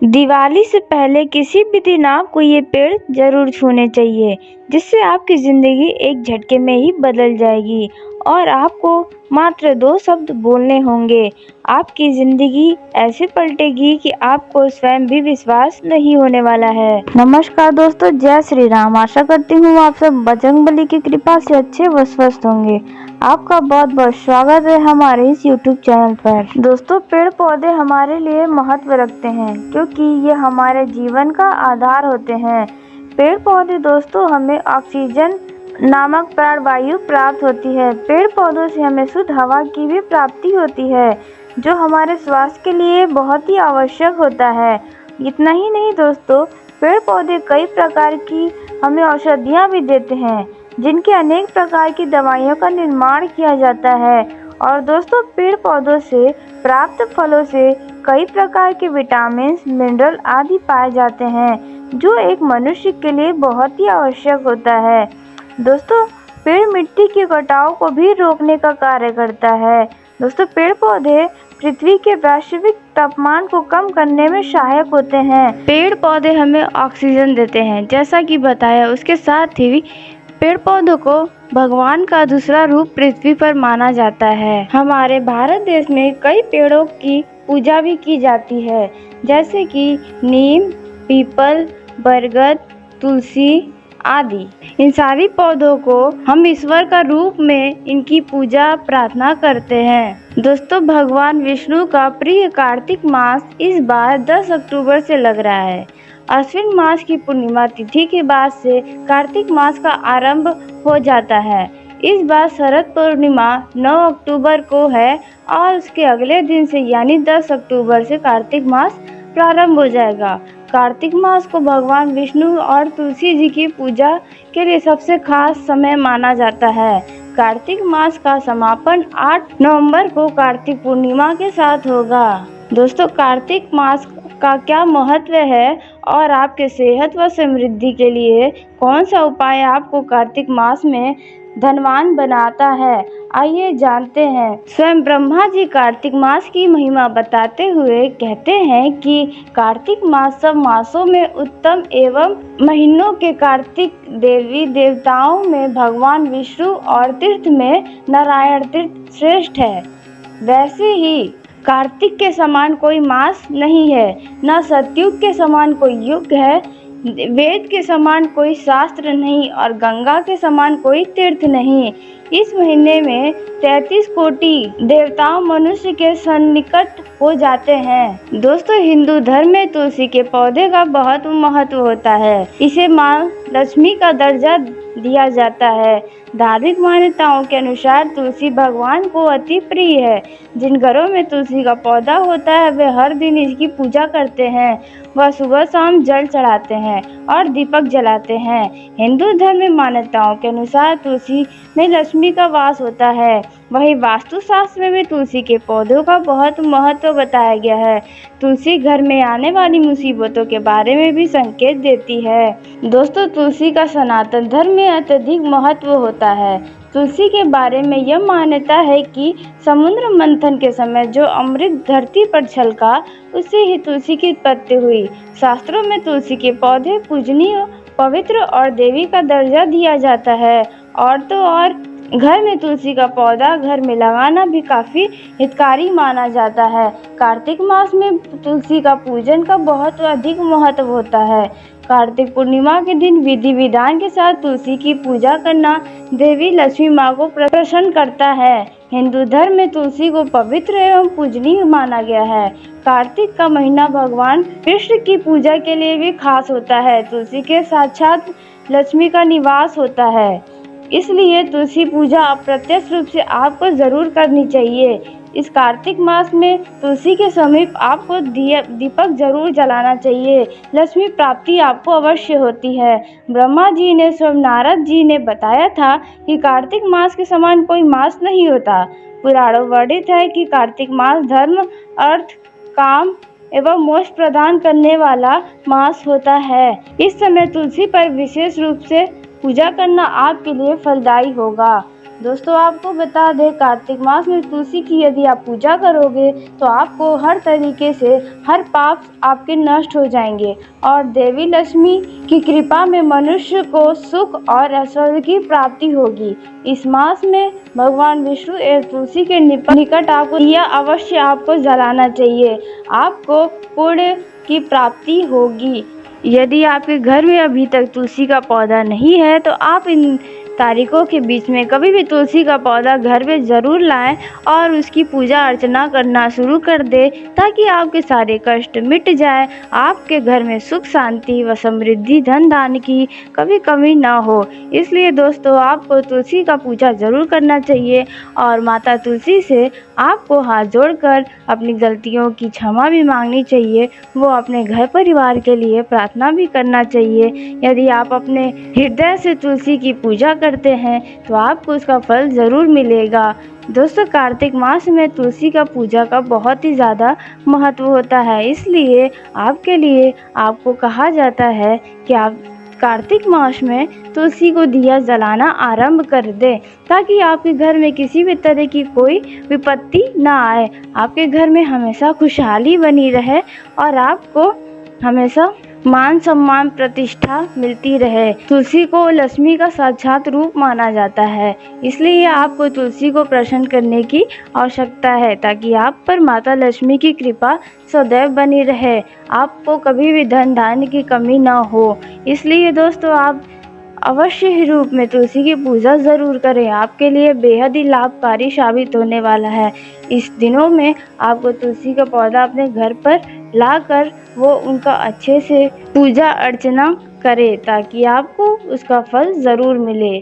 दिवाली से पहले किसी भी दिन आपको ये पेड़ जरूर छूने चाहिए, जिससे आपकी ज़िंदगी एक झटके में ही बदल जाएगी और आपको मात्र 2 शब्द बोलने होंगे। आपकी ज़िंदगी ऐसे पलटेगी कि आपको स्वयं भी विश्वास नहीं होने वाला है। नमस्कार दोस्तों, जय श्री राम। आशा करती हूँ आप सब बजरंगबली की कृपा से अच्छे व स्वस्थ होंगे। आपका बहुत बहुत स्वागत है हमारे इस YouTube चैनल पर। दोस्तों, पेड़ पौधे हमारे लिए महत्व रखते हैं क्योंकि ये हमारे जीवन का आधार होते हैं। पेड़ पौधे दोस्तों हमें ऑक्सीजन नामक प्राणवायु प्राप्त होती है। पेड़ पौधों से हमें शुद्ध हवा की भी प्राप्ति होती है, जो हमारे स्वास्थ्य के लिए बहुत ही आवश्यक होता है। इतना ही नहीं दोस्तों, पेड़ पौधे कई प्रकार की हमें औषधियाँ भी देते हैं, जिनके अनेक प्रकार की दवाइयों का निर्माण किया जाता है। और दोस्तों, पेड़ पौधों से प्राप्त फलों से कई प्रकार के विटामिन, मिनरल आदि पाए जाते हैं, जो एक मनुष्य के लिए बहुत ही आवश्यक होता है। दोस्तों, पेड़ मिट्टी के कटाव को भी रोकने का कार्य करता है। दोस्तों, पेड़ पौधे पृथ्वी के वैश्विक तापमान को कम करने में सहायक होते हैं। पेड़ पौधे हमें ऑक्सीजन देते हैं, जैसा कि बताया। उसके साथ ही पेड़ पौधों को भगवान का दूसरा रूप पृथ्वी पर माना जाता है। हमारे भारत देश में कई पेड़ों की पूजा भी की जाती है, जैसे कि नीम, पीपल, बरगद, तुलसी आदि। इन सारी पौधों को हम ईश्वर का रूप में इनकी पूजा प्रार्थना करते हैं। दोस्तों, भगवान विष्णु का प्रिय कार्तिक मास इस बार 10 अक्टूबर से लग रहा है। अश्विन मास की पूर्णिमा तिथि के बाद से कार्तिक मास का आरंभ हो जाता है। इस बार शरद पूर्णिमा 9 अक्टूबर को है और उसके अगले दिन से यानी 10 अक्टूबर से कार्तिक मास प्रारंभ हो जाएगा। कार्तिक मास को भगवान विष्णु और तुलसी जी की पूजा के लिए सबसे खास समय माना जाता है। कार्तिक मास का समापन 8 नवंबर को कार्तिक पूर्णिमा के साथ होगा। दोस्तों, कार्तिक मास का क्या महत्व है और आपके सेहत व समृद्धि के लिए कौन सा उपाय आपको कार्तिक मास में धनवान बनाता है, आइए जानते हैं। स्वयं ब्रह्मा जी कार्तिक मास की महिमा बताते हुए कहते हैं कि कार्तिक मास सब मासों में उत्तम एवं महीनों के कार्तिक देवी देवताओं में भगवान विष्णु और तीर्थ में नारायण तीर्थ श्रेष्ठ है। वैसे ही कार्तिक के समान कोई मास नहीं है, न सतयुग के समान कोई युग है, वेद के समान कोई शास्त्र नहीं और गंगा के समान कोई तीर्थ नहीं। इस महीने में 33 कोटि देवताओं मनुष्य के सन्निकट हो जाते हैं। दोस्तों, हिंदू धर्म में तुलसी के पौधे का बहुत महत्व होता है। इसे माँ लक्ष्मी का दर्जा दिया जाता है। धार्मिक मान्यताओं के अनुसार तुलसी भगवान को अति प्रिय है। जिन घरों में तुलसी का पौधा होता है वे हर दिन इसकी पूजा करते हैं। वह सुबह शाम जल चढ़ाते हैं और दीपक जलाते हैं। हिंदू धर्म में मान्यताओं के अनुसार तुलसी में लक्ष्मी का वास होता है। वहीं वास्तुशास्त्र में भी तुलसी के पौधों का बहुत महत्व बताया गया है। तुलसी घर में आने वाली मुसीबतों के बारे में भी संकेत देती है। दोस्तों, तुलसी का सनातन धर्म में अत्यधिक महत्व होता है। तुलसी के बारे में यह मान्यता है कि समुद्र मंथन के समय जो अमृत धरती पर छलका, उससे ही तुलसी की उत्पत्ति हुई। शास्त्रों में तुलसी के पौधे पूजनीय, पवित्र और देवी का दर्जा दिया जाता है। और तो और घर में तुलसी का पौधा घर में लगाना भी काफ़ी हितकारी माना जाता है। कार्तिक मास में तुलसी का पूजन का बहुत अधिक महत्व होता है। कार्तिक पूर्णिमा के दिन विधि विधान के साथ तुलसी की पूजा करना देवी लक्ष्मी माँ को प्रसन्न करता है। हिंदू धर्म में तुलसी को पवित्र एवं पूजनीय माना गया है। कार्तिक का महीना भगवान कृष्ण की पूजा के लिए भी खास होता है। तुलसी के साक्षात लक्ष्मी का निवास होता है, इसलिए तुलसी पूजा अप्रत्यक्ष रूप से आपको जरूर करनी चाहिए। इस कार्तिक मास में तुलसी के समीप आपको दीपक जरूर जलाना चाहिए। लक्ष्मी प्राप्ति आपको अवश्य होती है। ब्रह्मा जी ने स्वयं नारद जी ने बताया था कि कार्तिक मास के समान कोई मास नहीं होता। पुराणों वर्णित है कि कार्तिक मास धर्म, अर्थ, काम एवं मोक्ष प्रदान करने वाला मास होता है। इस समय तुलसी पर विशेष रूप से पूजा करना आपके लिए फलदायी होगा। दोस्तों आपको बता दें, कार्तिक मास में तुलसी की यदि आप पूजा करोगे तो आपको हर तरीके से हर पाप आपके नष्ट हो जाएंगे और देवी लक्ष्मी की कृपा में मनुष्य को सुख और ऐश्वर्य की प्राप्ति होगी। इस मास में भगवान विष्णु एवं तुलसी के निकट आपको दिया अवश्य आपको जलाना चाहिए। आपको पुण्य की प्राप्ति होगी। यदि आपके घर में अभी तक तुलसी का पौधा नहीं है तो आप इन तारीखों के बीच में कभी भी तुलसी का पौधा घर में ज़रूर लाएं और उसकी पूजा अर्चना करना शुरू कर दें ताकि आपके सारे कष्ट मिट जाए, आपके घर में सुख शांति व समृद्धि धन धान की कभी कमी ना हो। इसलिए दोस्तों आपको तुलसी का पूजा ज़रूर करना चाहिए और माता तुलसी से आपको हाथ जोड़कर अपनी गलतियों की क्षमा भी मांगनी चाहिए। वो अपने घर परिवार के लिए प्रार्थना भी करना चाहिए। यदि आप अपने हृदय से तुलसी की पूजा करते हैं तो आपको उसका फल ज़रूर मिलेगा। दोस्तों कार्तिक मास में तुलसी का पूजा का बहुत ही ज़्यादा महत्व होता है, इसलिए आपके लिए आपको कहा जाता है कि आप कार्तिक मास में तुलसी को दिया जलाना आरंभ कर दें ताकि आपके घर में किसी भी तरह की कोई विपत्ति ना आए, आपके घर में हमेशा खुशहाली बनी रहे और आपको हमेशा मान सम्मान प्रतिष्ठा मिलती रहे। तुलसी को लक्ष्मी का साक्षात रूप माना जाता है, इसलिए आपको तुलसी को प्रसन्न करने की आवश्यकता है ताकि आप पर माता लक्ष्मी की कृपा सदैव बनी रहे, आपको कभी भी धन धान्य की कमी ना हो। इसलिए दोस्तों आप अवश्य ही रूप में तुलसी की पूजा ज़रूर करें, आपके लिए बेहद ही लाभकारी साबित होने वाला है। इस दिनों में आपको तुलसी का पौधा अपने घर पर लाकर वो उनका अच्छे से पूजा अर्चना करें ताकि आपको उसका फल ज़रूर मिले।